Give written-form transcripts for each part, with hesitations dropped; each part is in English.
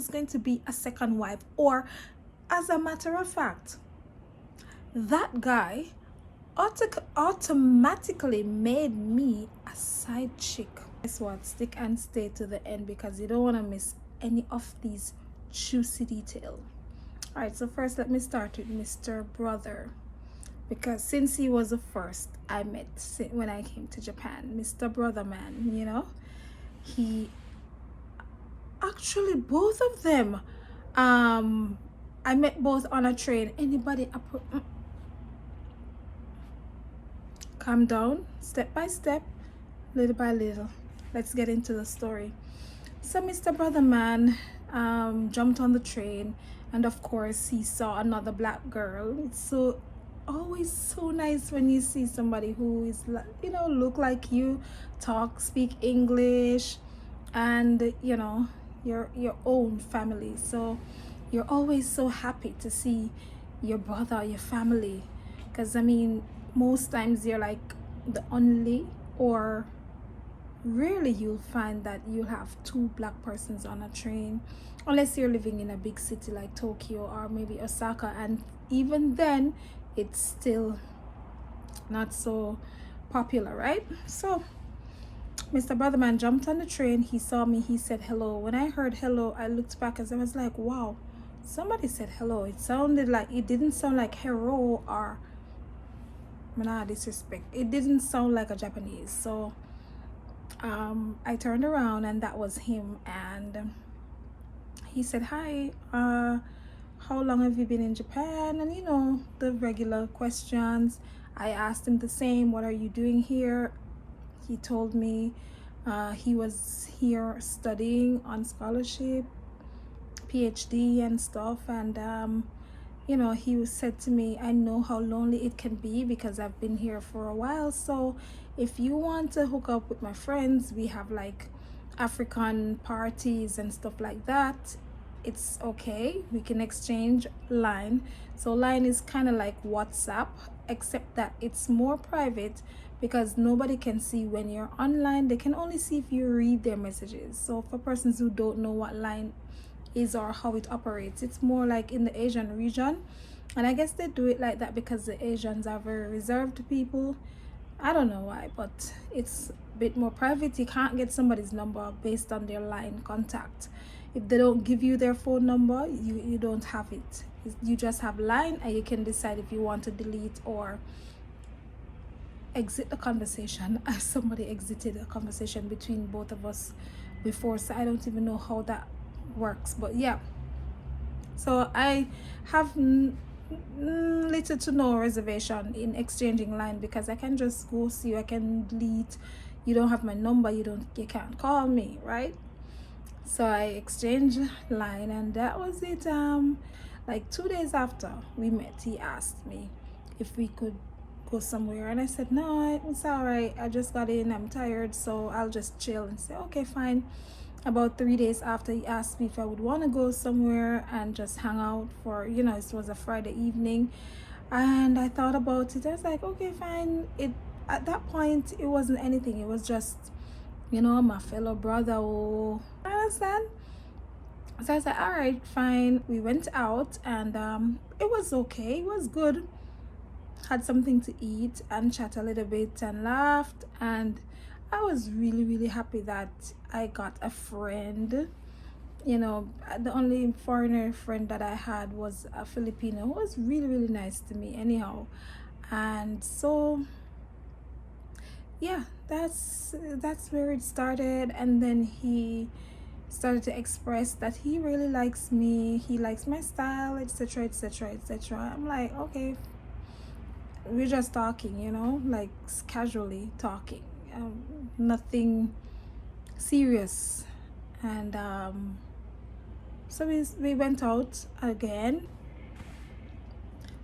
is going to be a second wife. Or as a matter of fact, that guy automatically made me a side chick. Guess what? Stick and stay to the end because you don't want to miss any of these juicy details. All right, so first let me start with Mr. Brother, because since he was the first I met when I came to Japan, Mr. Brother man, you know, he actually, both of them, I met both on a train. Anybody calm down, step by step, little by little. Let's get into the story. So Mr. Brother man jumped on the train, and of course he saw another black girl. It's so always so nice when you see somebody who is, you know, look like you, speak English, and you know, your own family. So you're always so happy to see your brother, your family, because I mean, most times you're like the only, or rarely you'll find that you'll have two black persons on a train, unless you're living in a big city like Tokyo or maybe Osaka, and even then it's still not so popular, right? So Mr. Brotherman jumped on the train, he saw me, he said hello. When I heard hello, I looked back as I was like, wow, somebody said hello. It sounded like, it didn't sound like hero or nah, disrespect, it didn't sound like a Japanese. So I turned around and that was him, and he said, hi, how long have you been in Japan? And you know, the regular questions. I asked him the same, what are you doing here? He told me he was here studying on scholarship, PhD and stuff, and you know, he said to me, I know how lonely it can be because I've been here for a while, so if you want to hook up with my friends, we have like African parties and stuff like that, it's okay, we can exchange line. So line is kind of like WhatsApp, except that it's more private because nobody can see when you're online. They can only see if you read their messages. So for persons who don't know what line is or how it operates, it's more like in the Asian region, and I guess they do it like that because the Asians are very reserved people. I don't know why, but it's a bit more private. You can't get somebody's number based on their line contact. If they don't give you their phone number, you don't have it. You just have line, and you can decide if you want to delete or exit the conversation, as somebody exited a conversation between both of us before, so I don't even know how that works. But yeah, so I have little to no reservation in exchanging line because I can just ghost you, I can delete, you don't have my number, you can't call me, right? So I exchanged line, and that was it. Like 2 days after we met, he asked me if we could go somewhere, and I said no, it's all right, I just got in, I'm tired, so I'll just chill, and say okay, fine. About 3 days after, he asked me if I would want to go somewhere and just hang out for, you know, it was a Friday evening, and I thought about it. I was like, okay, fine. It at that point it wasn't anything, it was just, you know, my fellow brother. Oh, understand? So I said all right, fine. We went out, and it was okay, it was good. Had something to eat and chat a little bit and laughed, and I was really happy that I got a friend. You know, the only foreigner friend that I had was a Filipino who was really nice to me anyhow. And so yeah, that's where it started. And then he started to express that he really likes me, he likes my style, etc etc etc. I'm like, okay, we're just talking, you know, like casually talking, nothing serious. And so we went out again.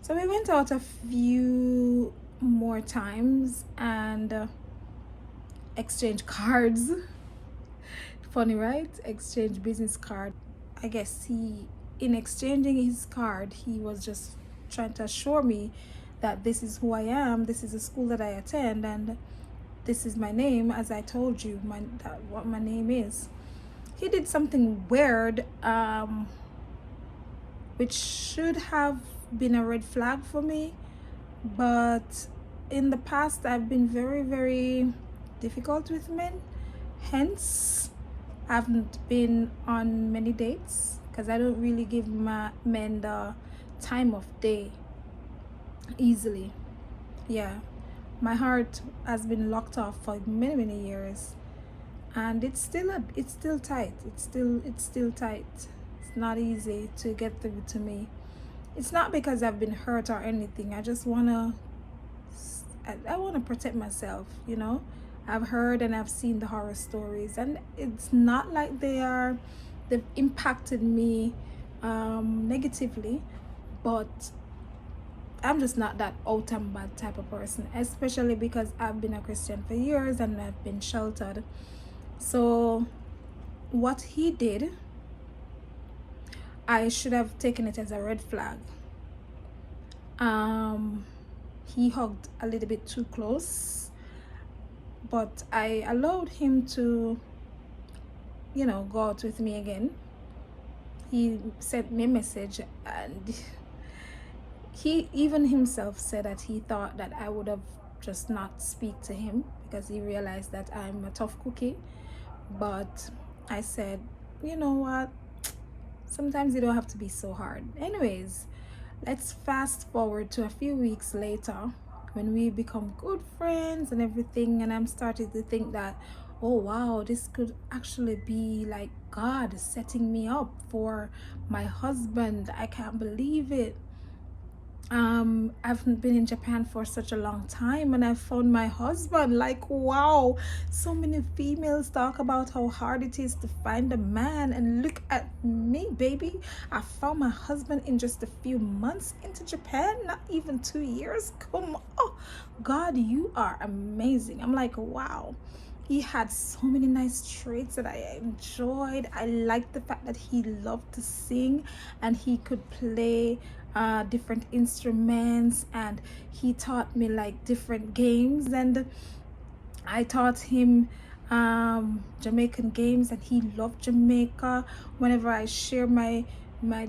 So we went out a few more times and exchanged cards. Funny, right? Exchange business card. I guess in exchanging his card, he was just trying to assure me that this is who I am, this is the school that I attend, and this is my name, as I told you what my name is. he did something weird, which should have been a red flag for me. But in the past, I've been very, very difficult with men. Hence, I haven't been on many dates because I don't really give my men the time of day easily. Yeah, my heart has been locked off for many, many years, and it's still tight. It's still tight. It's not easy to get through to me. It's not because I've been hurt or anything. I just wanna I want to protect myself, you know. I've heard and I've seen the horror stories, and it's not like they've impacted me negatively, but I'm just not that out and bad type of person, especially because I've been a Christian for years and I've been sheltered. So what he did, I should have taken it as a red flag. He hugged a little bit too close, but I allowed him to, you know, go out with me again. He sent me a message, and he even himself said that he thought that I would have just not speak to him because he realized that I'm a tough cookie. But I said, you know what, sometimes you don't have to be so hard. Anyways, let's fast forward to a few weeks later when we become good friends and everything, and I'm starting to think that, oh wow, this could actually be like God setting me up for my husband. I can't believe it. I've been in Japan for such a long time and I found my husband. Like, wow, so many females talk about how hard it is to find a man, and look at me, baby. I found my husband in just a few months into Japan, not even 2 years. Come on. Oh, God, you are amazing. I'm like, wow. He had so many nice traits that I enjoyed. I liked the fact that he loved to sing and he could play different instruments, and he taught me like different games, and I taught him Jamaican games, and he loved Jamaica. Whenever I share my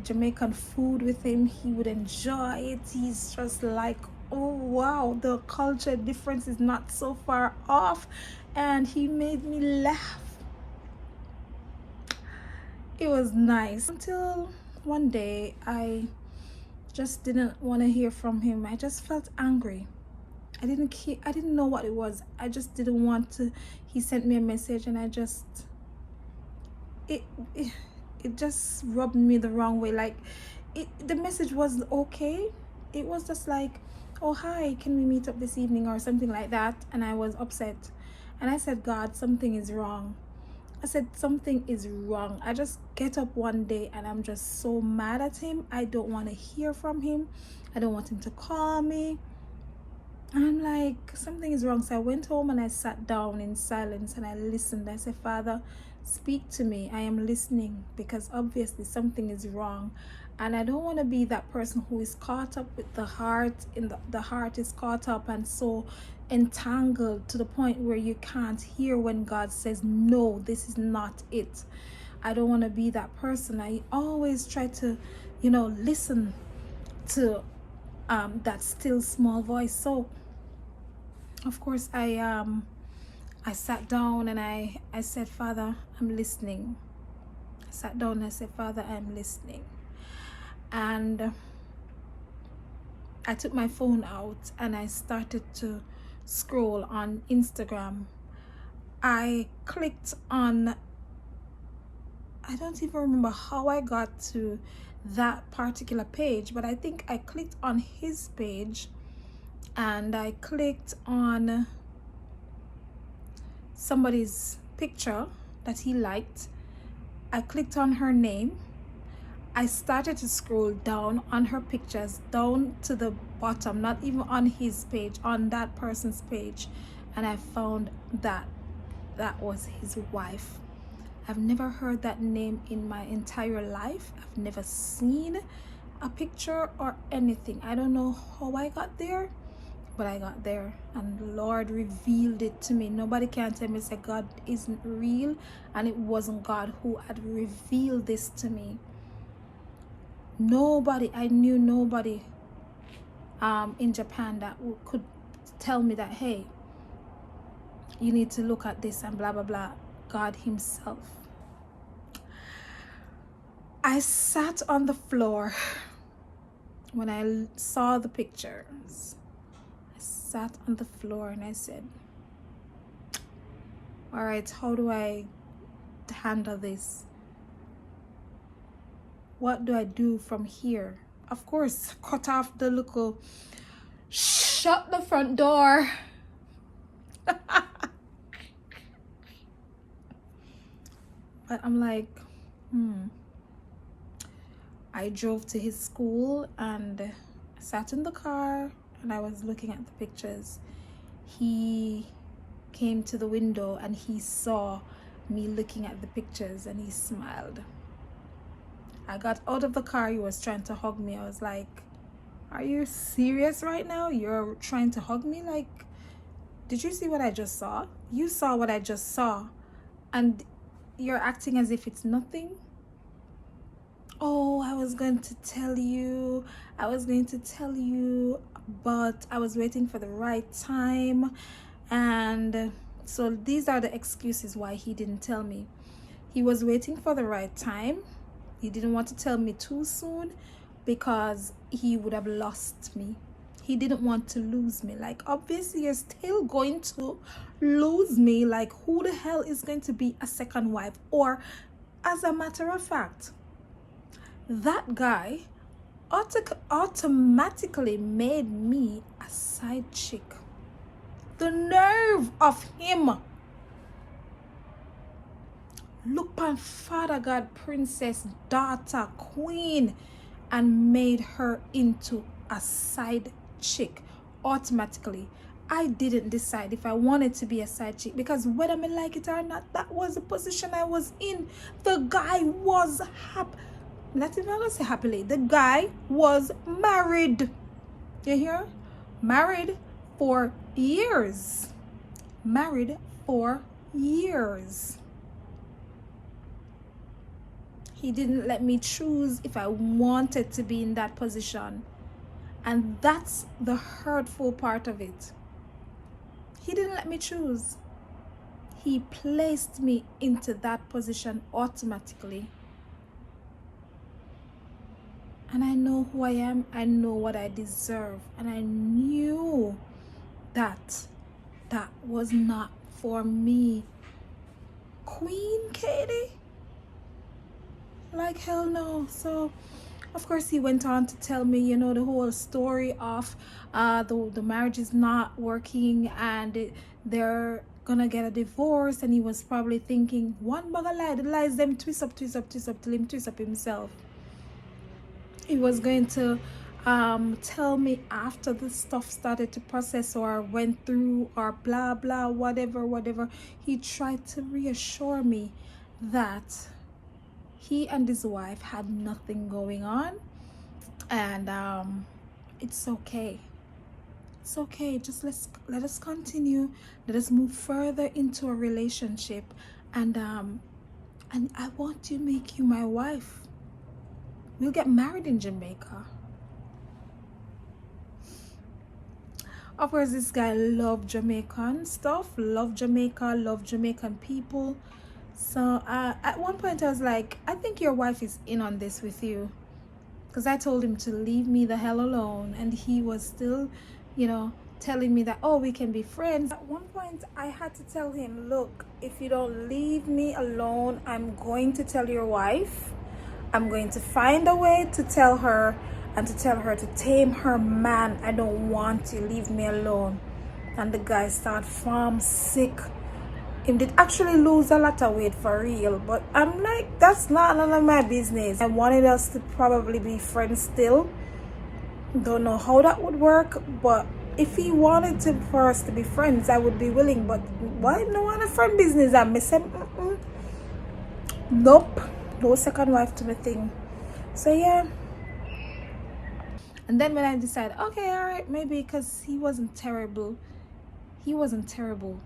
Jamaican food with him, he would enjoy it. He's just like, oh wow, the culture difference is not so far off, and he made me laugh. It was nice until one day I just didn't want to hear from him. I just felt angry. I didn't know what it was. I just didn't want to. He sent me a message, and I just it just rubbed me the wrong way. Like, the message was okay. It was just like, oh hi, can we meet up this evening or something like that, and I was upset. And I said, God, something is wrong. I said, something is wrong. I just get up one day and I'm just so mad at him. I don't want to hear from him. I don't want him to call me. And I'm like, something is wrong. So I went home and I sat down in silence and I listened. I said, Father, speak to me. I am listening, because obviously something is wrong. And I don't want to be that person who is caught up with the heart, the heart is caught up and so entangled to the point where you can't hear when God says, no, this is not it. I don't want to be that person. I always try to, you know, listen to that still small voice. So of course I sat down and I said, Father, I'm listening. I sat down and I said, Father, I'm listening. And I took my phone out and I started to scroll on Instagram. I clicked on, I don't even remember how I got to that particular page, but I think I clicked on his page and I clicked on somebody's picture that he liked. I clicked on her name. I started to scroll down on her pictures, down to the bottom, not even on his page, on that person's page, and I found that was his wife. I've never heard that name in my entire life. I've never seen a picture or anything. I don't know how I got there, But I got there and the Lord revealed it to me. Nobody can tell me say God isn't real, and it wasn't God who had revealed this to me. Nobody, I knew nobody in Japan that could tell me that, hey, you need to look at this and blah blah blah. God himself. I sat on the floor when I saw the pictures. I sat on the floor and I said, all right, how do I handle this? What do I do from here? Of course, cut off the little, shut the front door. But I'm like, I drove to his school and sat in the car and I was looking at the pictures. He came to the window and he saw me looking at the pictures and he smiled. I got out of the car. He was trying to hug me. I was like, are you serious right now? You're trying to hug me? Like, did you see what I just saw? You saw what I just saw and you're acting as if it's nothing. Oh, I was going to tell you, but I was waiting for the right time. And so these are the excuses why he didn't tell me. He was waiting for the right time. He didn't want to tell me too soon because he would have lost me. He didn't want to lose me. Like, obviously you're still going to lose me. Like, who the hell is going to be a second wife? Or, as a matter of fact, that guy automatically made me a side chick. The nerve of him. Look on Father God, princess, daughter, queen, and made her into a side chick automatically. I didn't decide if I wanted to be a side chick because whether I like it or not, that was the position I was in. The guy was happy. Not even gonna say happily. The guy was married. You hear? Married for years. Married for years. He didn't let me choose if I wanted to be in that position. And that's the hurtful part of it. He didn't let me choose. He placed me into that position automatically. And I know who I am. I know what I deserve. And I knew that that was not for me. Queen Katie? Like, hell no. So, of course, he went on to tell me, you know, the whole story of the marriage is not working and they're gonna get a divorce. And he was probably thinking, one bag of lie, the lies them twist up till him twist up himself. He was going to tell me after the stuff started to process or went through or blah blah whatever. He tried to reassure me that he and his wife had nothing going on and it's okay. It's okay. Just let us continue. Let us move further into a relationship and I want to make you my wife. We'll get married in Jamaica. Of course, this guy loved Jamaican stuff, loved Jamaica, loved Jamaican people. So at one point I was like, I think your wife is in on this with you. Because I told him to leave me the hell alone. And he was still, you know, telling me that, oh, we can be friends. At one point I had to tell him, look, if you don't leave me alone, I'm going to tell your wife. I'm going to find a way to tell her and to tell her to tame her man. I don't want you. Leave me alone. And the guy started farm sick. He did actually lose a lot of weight for real. But I'm like, that's not none of my business. I wanted us to probably be friends still. Don't know how that would work. But if he wanted to for us to be friends, I would be willing. But why no want a friend business? I miss him. Nope. No second wife to me thing. So yeah, And then when I decided, okay, all right, maybe, because he wasn't terrible. He wasn't terrible.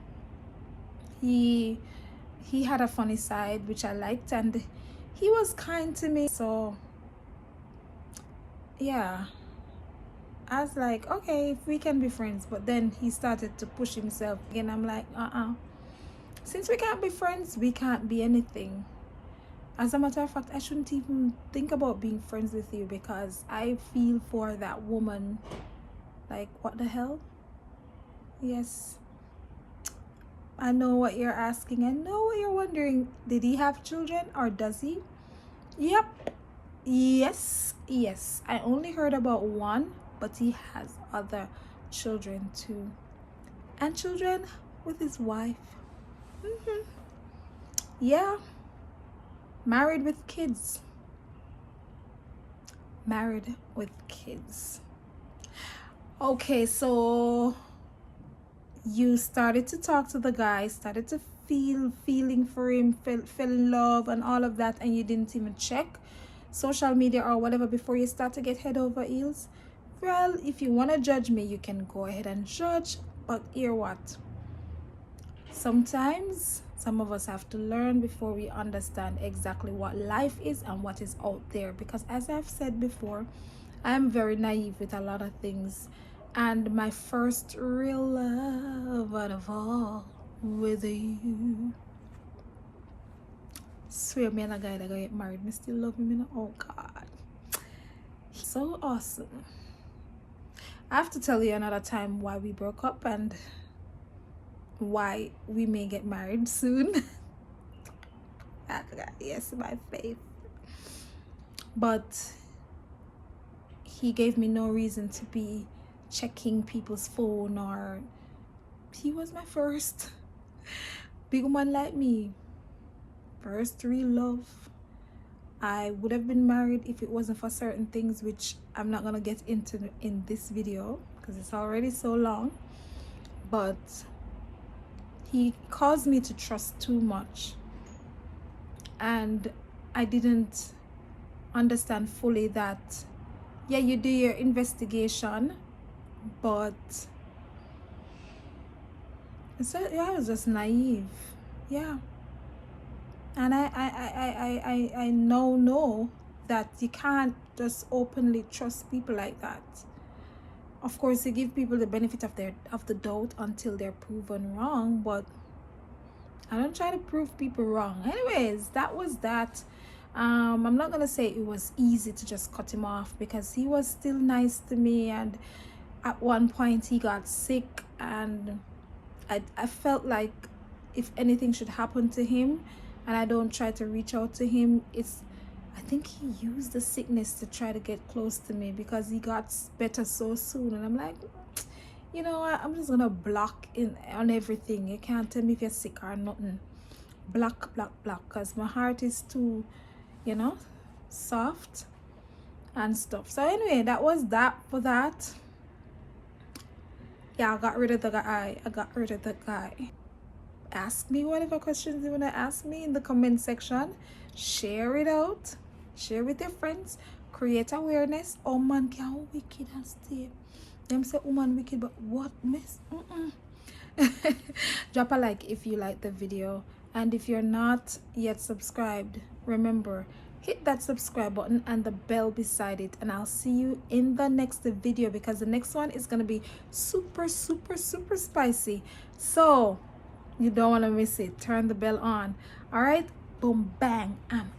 He had a funny side which I liked, and he was kind to me. So yeah, I was like, okay, if we can be friends. But then he started to push himself again. I'm like, since we can't be friends, we can't be anything. As a matter of fact, I shouldn't even think about being friends with you, because I feel for that woman. Like, what the hell? Yes, I know what you're asking. I know what you're wondering. Did he have children, or does he? Yep. Yes. I only heard about one, but he has other children too. And children with his wife. Yeah. Married with kids. Okay, so you started to talk to the guy, started to feeling for him, fell in love and all of that, and you didn't even check social media or whatever before you start to get head over heels. Well, if you want to judge me, you can go ahead and judge, but hear what? Sometimes some of us have to learn before we understand exactly what life is and what is out there, because as I've said before, I'm very naive with a lot of things. And my first real love out of all with you. Swear me and a guy that gonna get married, me still love him, you know? Oh God. So awesome. I have to tell you another time why we broke up and why we may get married soon. Yes, my faith. But he gave me no reason to be checking people's phone, or he was my first big woman like me. First real love. I would have been married if it wasn't for certain things which I'm not gonna get into in this video because it's already so long. But he caused me to trust too much, and I didn't understand fully that, yeah, you do your investigation, but so yeah, I was just naive. Yeah. And I know that you can't just openly trust people like that. Of course, you give people the benefit of the doubt until they're proven wrong, but I don't try to prove people wrong. Anyways, that was that. I'm not gonna say it was easy to just cut him off, because he was still nice to me, and at one point he got sick, and I felt like if anything should happen to him and I don't try to reach out to him, I think he used the sickness to try to get close to me, because he got better so soon. And I'm like, you know what, I'm just gonna block on everything. You can't tell me if you're sick or nothing. Block, because my heart is too, soft and stuff. So anyway, that was that for that. Yeah, I got rid of the guy. Ask me whatever questions you want to ask me in the comment section. Share it out. Share with your friends. Create awareness. Oh man, how wicked and stay. Them say woman wicked, but what miss? Drop a like if you like the video, and if you're not yet subscribed, remember, hit that subscribe button and the bell beside it, and I'll see you in the next video, because the next one is going to be super spicy, so you don't want to miss it. Turn the bell on. All right, boom, bang, I'm